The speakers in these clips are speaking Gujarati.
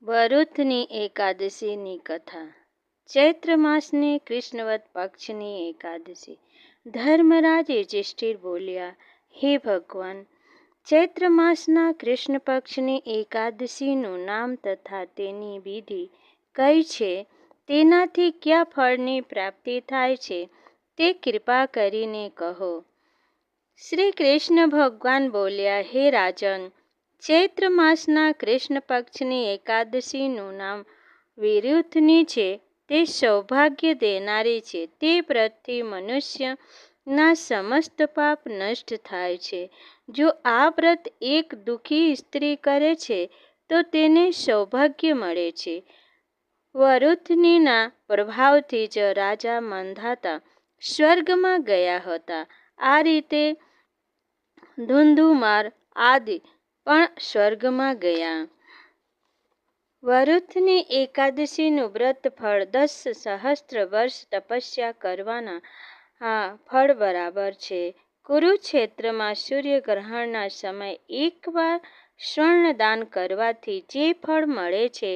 વરુથની એકાદશીની કથા. ચૈત્ર માસની કૃષ્ણવદ પક્ષની એકાદશી. ધર્મરાજ યુધિષ્ઠિર બોલ્યા, હે ભગવાન, ચૈત્ર માસના કૃષ્ણ પક્ષની એકાદશીનું નામ તથા તેની વિધિ કઈ છે, તેનાથી કયા ફળની પ્રાપ્તિ થાય છે, તે કૃપા કરીને કહો. શ્રી કૃષ્ણ ભગવાન બોલ્યા, હે રાજન, ચૈત્ર માસના કૃષ્ણ પક્ષની એકાદશીનું નામ વિરુથની છે. તે સૌભાગ્ય દેનારી છે. તે વ્રતથી મનુષ્યના સમસ્ત પાપ નષ્ટ થાય છે. જો આ વ્રત એક દુઃખી સ્ત્રી કરે છે તો તેને સૌભાગ્ય મળે છે. વરુથનીના પ્રભાવથી જ રાજા માંધાતા સ્વર્ગમાં ગયા હતા. આ રીતે ધુંધુમાર આદિ પણ સ્વર્ગમાં ગયા. વરુથની એકાદશીનું વ્રત ફળ 10 સહસ્ત્ર વર્ષ તપસ્યા કરવાના ફળ બરાબર છે. કુરુક્ષેત્રમાં સૂર્યગ્રહણના સમયે એકવાર સ્વર્ણદાન કરવાથી જે ફળ મળે છે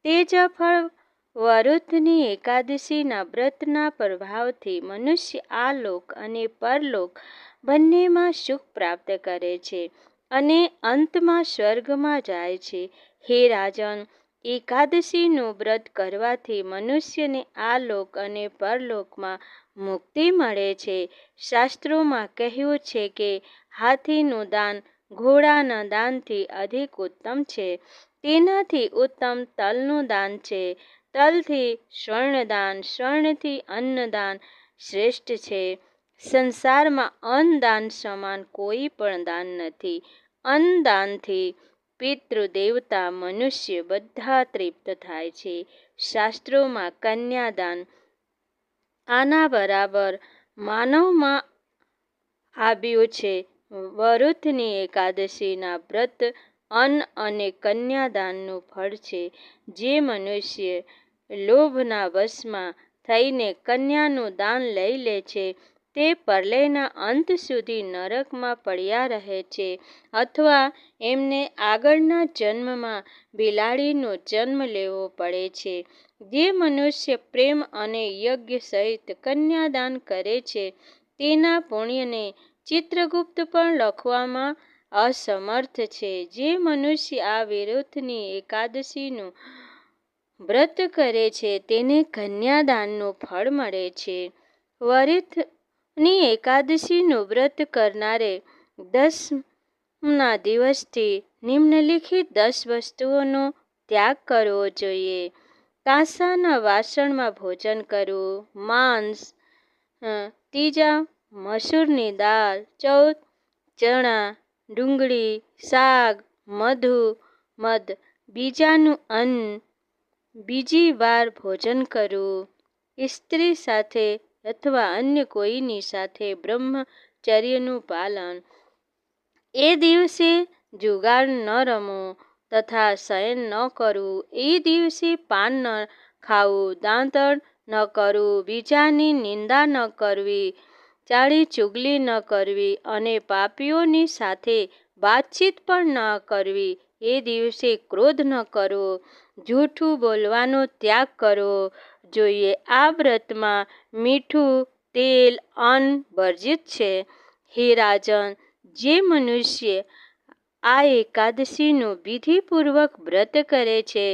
તે જ ફળ વરુથની એકાદશીના વ્રતના પ્રભાવથી મનુષ્ય આ લોક અને પરલોક બંનેમાં સુખ પ્રાપ્ત કરે છે અને અંતમાં સ્વર્ગમાં જાય છે. હે રાજન, એકાદશીનું વ્રત કરવાથી મનુષ્યને આ લોક અને પરલોકમાં મુક્તિ મળે છે. શાસ્ત્રોમાં કહ્યું છે કે હાથીનું દાન ઘોડાના દાનથી અધિક ઉત્તમ છે. તેનાથી ઉત્તમ તલનું દાન છે. તલથી સ્વર્ણદાન, સ્વર્ણથી અન્નદાન શ્રેષ્ઠ છે. સંસારમાં અન્નદાન સમાન કોઈ પણ દાન નથી. અન્નદાનથી પિતૃ, દેવતા, મનુષ્ય બધા તૃપ્ત થાય છે. શાસ્ત્રોમાં કન્યાદાન આના બરાબર માનવામાં આવ્યું છે. વરુથની એકાદશીના વ્રત અન્ન અને કન્યાદાનનું ફળ છે. જે મનુષ્ય લોભના વશમાં થઈને કન્યાનું દાન લઈ લે છે તે પ્રલયના અંત સુધી નરકમાં પડ્યા રહે છે અથવા એમને આગળના જન્મમાં બિલાડીનો જન્મ લેવો પડે છે. જે મનુષ્ય પ્રેમ અને યજ્ઞ સહિત કન્યાદાન કરે છે તેના પુણ્યને ચિત્રગુપ્ત પણ લખવામાં અસમર્થ છે. જે મનુષ્ય આ વરુથની એકાદશીનું વ્રત કરે છે તેને કન્યાદાનનું ફળ મળે છે. વરુથની એકાદશીનું વ્રત કરનારે 10મના દિવસથી નિમ્નલિખિત 10 વસ્તુઓનો ત્યાગ કરવો જોઈએ. કાંસાના વાસણમાં ભોજન કરવું. માંસ. ત્રીજા, મસૂરની દાળ. ચોથ, ચણા, ડુંગળી, શાક, મધ. બીજાનું અન્ન બીજી વાર ભોજન કરવું. સ્ત્રી સાથે અથવા અન્ય કોઈની સાથે બ્રહ્મચર્યનું પાલન. એ દિવસે જુગાર ન રમવો તથા શયન ન કરવું. એ દિવસે પાન ન ખાવું, દાંતણ ન કરવું, બીજાની નિંદા ન કરવી, ચાળી ચુગલી ન કરવી અને પાપીઓની સાથે વાતચીત પણ ન કરવી. એ દિવસે ક્રોધ ન કરવો, જૂઠું બોલવાનો ત્યાગ કરવો જોઈએ. આ વ્રતમાં મીઠું, તેલ, અન્ન વર્જિત છે. હે રાજન, જે મનુષ્ય આ એકાદશીનું વિધિપૂર્વક વ્રત કરે છે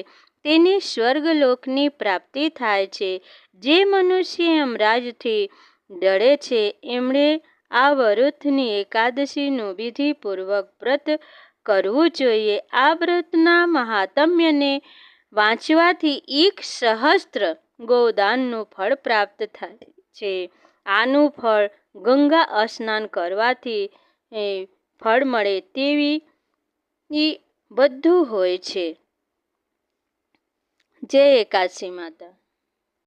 તેને સ્વર્ગલોકની પ્રાપ્તિ થાય છે. જે મનુષ્ય યમરાજથી ડરે છે એમણે આ વરુથની એકાદશીનું વિધિપૂર્વક વ્રત કરવું જોઈએ. આ વ્રતના મહાત્મ્યને વાંચવાથી 1 સહસ્ત્ર ગોદાનનું ફળ પ્રાપ્ત થાય છે. આનું ફળ ગંગા સ્નાન કરવાથી ફળ મળે તેવી બધું હોય છે. જય એકાદશી માતા.